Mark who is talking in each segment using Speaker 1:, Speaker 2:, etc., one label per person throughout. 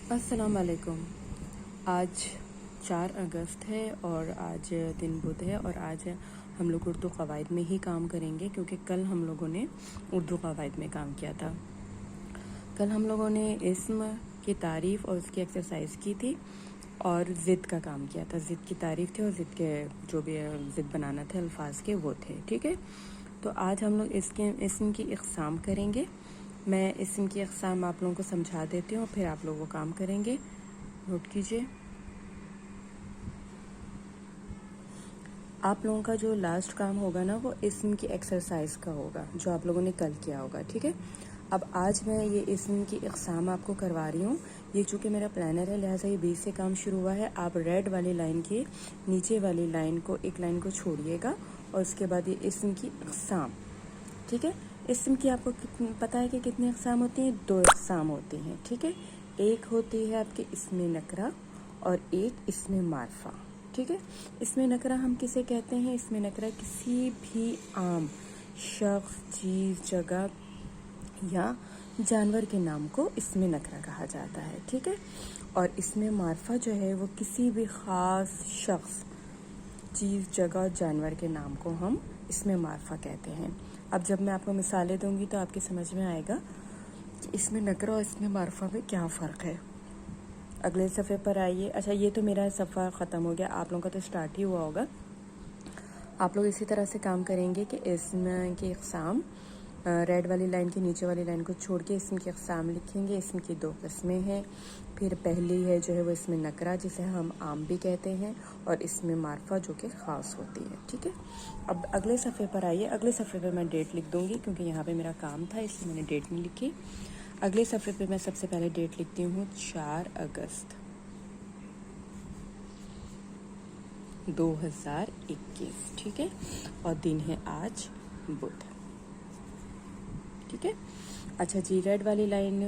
Speaker 1: السلام علیکم۔ آج 4 اگست ہے اور آج دن بدھ ہے اور آج ہم لوگ اردو قواعد میں ہی کام کریں گے کیونکہ کل ہم لوگوں نے اردو قواعد میں کام کیا تھا۔ کل ہم لوگوں نے اسم کی تعریف اور اس کی ایکسرسائز کی تھی اور ضد کا کام کیا تھا۔ ضد کی تعریف تھی اور ضد کے جو بھی ضد بنانا تھے الفاظ کے وہ تھے، ٹھیک ہے۔ تو آج ہم لوگ اسم کی اقسام کریں گے۔ میں اسم کی اقسام آپ لوگوں کو سمجھا دیتی ہوں، پھر آپ لوگ وہ کام کریں گے، نوٹ کیجئے۔ آپ لوگوں کا جو لاسٹ کام ہوگا نا وہ اسم کی ایکسرسائز کا ہوگا جو آپ لوگوں نے کل کیا ہوگا، ٹھیک ہے۔ اب آج میں یہ اسم کی اقسام آپ کو کروا رہی ہوں۔ یہ چونکہ میرا پلانر ہے لہٰذا یہ 20 سے کام شروع ہوا ہے۔ آپ ریڈ والی لائن کی نیچے والی لائن کو ایک لائن کو چھوڑیے گا اور اس کے بعد یہ اسم کی اقسام، ٹھیک ہے۔ اسم کی آپ کو پتہ ہے کہ کتنی اقسام ہوتی ہیں؟ 2 اقسام ہوتی ہیں، ٹھیک ہے۔ ایک ہوتی ہے آپ کے اسم نکرہ اور ایک اسم معرفہ، ٹھیک ہے۔ اسم نکرہ ہم کسے کہتے ہیں؟ اسم نکرہ کسی بھی عام شخص، چیز، جگہ یا جانور کے نام کو اسم نکرہ کہا جاتا ہے، ٹھیک ہے۔ اور اسم معرفہ جو ہے وہ کسی بھی خاص شخص، چیز، جگہ، جانور کے نام کو ہم اسم معرفہ کہتے ہیں۔ اب جب میں آپ کو مثالیں دوں گی تو آپ کی سمجھ میں آئے گا کہ اسم نکرہ اور اسم معرفہ میں کیا فرق ہے۔ اگلے صفحے پر آئیے۔ اچھا، یہ تو میرا صفحہ ختم ہو گیا، آپ لوگوں کا تو اسٹارٹ ہی ہوا ہوگا۔ آپ لوگ اسی طرح سے کام کریں گے کہ اسم کی اقسام ریڈ والی لائن کی نیچے والی لائن کو چھوڑ کے اسم کی اقسام لکھیں گے۔ اسم کی 2 قسمیں ہیں، پھر پہلی ہے جو ہے وہ اسم نکرہ جسے ہم عام بھی کہتے ہیں، اور اسم معرفہ جو کہ خاص ہوتی ہے، ٹھیک ہے۔ اب اگلے صفحے پر آئیے۔ اگلے صفحے پہ میں ڈیٹ لکھ دوں گی کیونکہ یہاں پہ میرا کام تھا اس لیے میں نے ڈیٹ نہیں لکھی۔ اگلے صفحے پہ میں سب سے پہلے ڈیٹ لکھتی ہوں 4 اگست 2021، ٹھیک ہے، اور دن ہے آج بدھ، ٹھیک ہے۔ اچھا جی، ریڈ والی لائن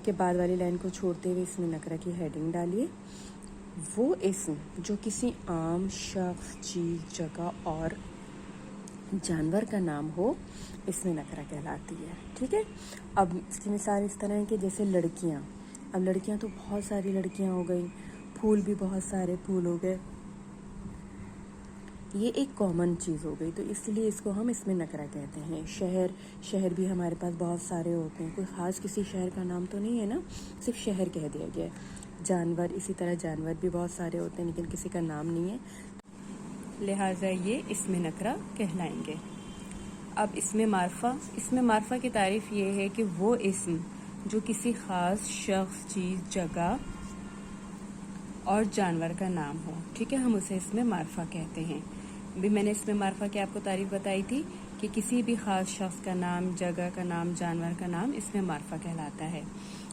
Speaker 1: کے بعد والی لائن کو چھوڑتے ہوئے اسم نکرہ کی ہیڈنگ ڈالیے۔ وہ اسم جو کسی عام شخص، چیز، جگہ اور جانور کا نام ہو اسم نکرہ کہلاتی ہے، ٹھیک ہے۔ اب اس کی مثال اس طرح ہے کہ جیسے لڑکیاں، اب لڑکیاں تو بہت ساری لڑکیاں ہو گئی، پھول بھی بہت سارے پھول ہو گئے، یہ ایک کامن چیز ہو گئی تو اس لیے اس کو ہم اسم نکرہ کہتے ہیں۔ شہر بھی ہمارے پاس بہت سارے ہوتے ہیں، کوئی خاص کسی شہر کا نام تو نہیں ہے نا، صرف شہر کہہ دیا گیا ہے۔ جانور، اسی طرح جانور بھی بہت سارے ہوتے ہیں لیکن کسی کا نام نہیں ہے، لہٰذا یہ اسم نکرہ کہلائیں گے۔ اب اسم معرفہ کی تعریف یہ ہے کہ وہ اسم جو کسی خاص شخص، چیز، جگہ اور جانور کا نام ہو، ٹھیک ہے، ہم اسے اسم معرفہ کہتے ہیں۔ بھی میں نے اسم معرفہ کی آپ کو تعریف بتائی تھی کہ کسی بھی خاص شخص کا نام، جگہ کا نام، جانور کا نام اسم معرفہ کہلاتا ہے۔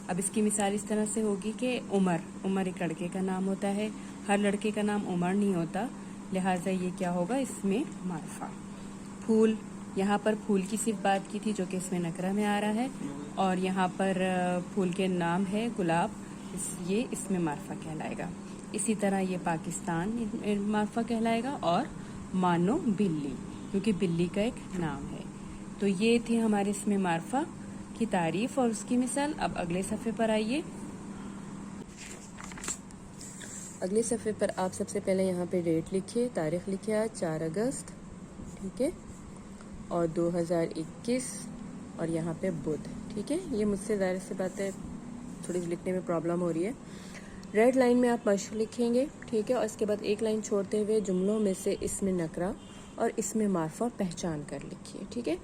Speaker 1: اب اس کی مثال اس طرح سے ہوگی کہ عمر ایک لڑکے کا نام ہوتا ہے، ہر لڑکے کا نام عمر نہیں ہوتا، لہٰذا یہ کیا ہوگا؟ اسم معرفہ۔ پھول، یہاں پر پھول کی صرف بات کی تھی جو کہ اسم نکرہ میں آ رہا ہے، اور یہاں پر پھول کے نام ہے گلاب، یہ اسم معرفہ کہلائے گا۔ اسی طرح یہ پاکستان معرفہ کہلائے گا، اور مانو بلی، کیونکہ بلی کا ایک نام ہے۔ تو یہ تھی ہمارے اسم معرفہ کی تعریف اور اس کی مثال۔ اب اگلے صفحے پر آئیے۔ اگلے صفحے پر آپ سب سے پہلے یہاں پہ ڈیٹ لکھیے، تاریخ لکھیے، آج 4 اگست، ٹھیک ہے، اور 2021، اور یہاں پہ بدھ، ٹھیک ہے۔ یہ مجھ سے ظاہر سی بات ہے تھوڑی لکھنے میں پرابلم ہو رہی ہے۔ ریڈ لائن میں آپ مشق لکھیں گے، ٹھیک ہے، اور اس کے بعد ایک لائن چھوڑتے ہوئے جملوں میں سے اسم نکرہ اور اسم معرفہ پہچان کر لکھیے، ٹھیک ہے۔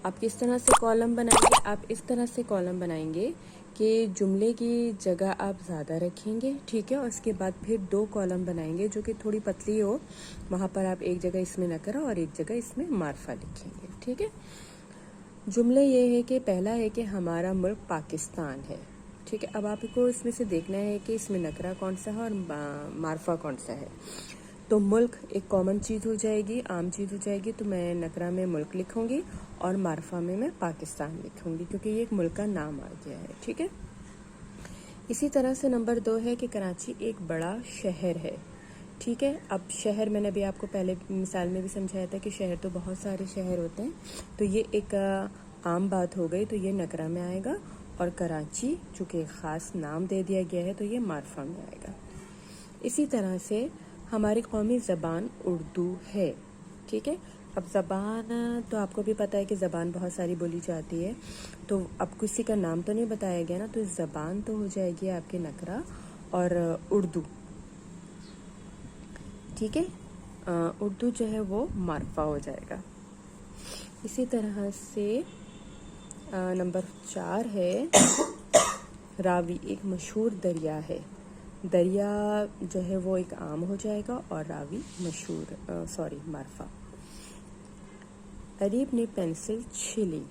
Speaker 1: آپ کس طرح سے کالم بنائیں گے؟ آپ اس طرح سے کالم بنائیں گے کہ جملے کی جگہ آپ زیادہ رکھیں گے، ٹھیک ہے، اور اس کے بعد پھر 2 کالم بنائیں گے جو کہ تھوڑی پتلی ہو، وہاں پر آپ ایک جگہ اسم نکرہ اور ایک جگہ اسم معرفہ لکھیں گے، ٹھیک ہے۔ جملے یہ ہے کہ پہلا ہے کہ ہمارا ملک پاکستان ہے، ٹھیک ہے۔ اب آپ کو اس میں سے دیکھنا ہے کہ اسم نکرہ کون سا ہے اور معرفہ کون سا ہے۔ تو ملک ایک کامن چیز ہو جائے گی، عام چیز ہو جائے گی، تو میں نکرہ میں ملک لکھوں گی اور معرفہ میں پاکستان لکھوں گی کیونکہ یہ ایک ملک کا نام آ گیا ہے، ٹھیک ہے۔ اسی طرح سے نمبر 2 ہے کہ کراچی ایک بڑا شہر ہے، ٹھیک ہے۔ اب شہر میں نے بھی آپ کو پہلے مثال میں بھی سمجھایا تھا کہ شہر تو بہت سارے شہر ہوتے ہیں، تو یہ ایک عام بات ہو گئی تو یہ نکرہ میں آئے گا، اور کراچی چونکہ ایک خاص نام دے دیا گیا ہے تو یہ معرفہ میں آئے گا۔ اسی طرح سے ہماری قومی زبان اردو ہے، ٹھیک ہے۔ اب زبان تو آپ کو بھی پتہ ہے کہ زبان بہت ساری بولی جاتی ہے، تو اب کسی کا نام تو نہیں بتایا گیا نا، تو زبان تو ہو جائے گی آپ کے نکرہ اور اردو، ٹھیک ہے۔ اردو جو ہے وہ معرفہ ہو جائے گا۔ اسی طرح سے نمبر 4 ہے راوی، ایک مشہور دریا ہے۔ دریا جو ہے وہ ایک عام ہو جائے گا اور راوی معرفہ۔ اریب نے پینسل چھیلی،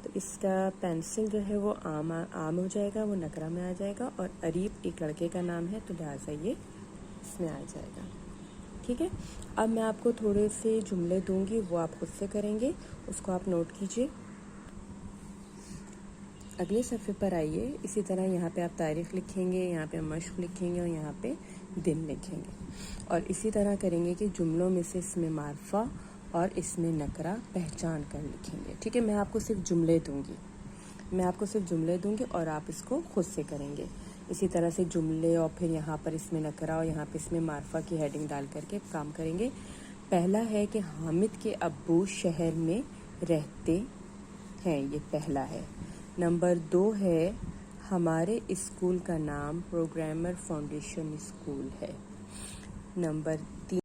Speaker 1: تو اس کا پینسل جو ہے وہ عام ہو جائے گا، وہ نکرہ میں آ جائے گا، اور اریب ایک لڑکے کا نام ہے تو لہٰذا یہ اس میں آ جائے گا، ٹھیک ہے۔ اب میں آپ کو تھوڑے سے جملے دوں گی، وہ آپ خود سے کریں گے، اس کو آپ نوٹ کیجئے۔ اگلے صفحے پر آئیے، اسی طرح یہاں پہ آپ تاریخ لکھیں گے، یہاں پہ مشق لکھیں گے اور یہاں پہ دن لکھیں گے، اور اسی طرح کریں گے کہ جملوں میں سے اس میں معرفہ اور اس میں نکرہ پہچان کر لکھیں گے، ٹھیک ہے۔ میں آپ کو صرف جملے دوں گی اور آپ اس کو خود سے کریں گے۔ اسی طرح سے جملے اور پھر یہاں پر اس میں نکرہ اور یہاں پہ اس میں معرفہ کی ہیڈنگ ڈال کر کے کام کریں گے۔ پہلا ہے کہ حامد کے ابو شہر میں رہتے ہیں، یہ پہلا ہے۔ نمبر 2 ہے ہمارے اسکول کا نام پروگرامر فاؤنڈیشن اسکول ہے۔ نمبر 3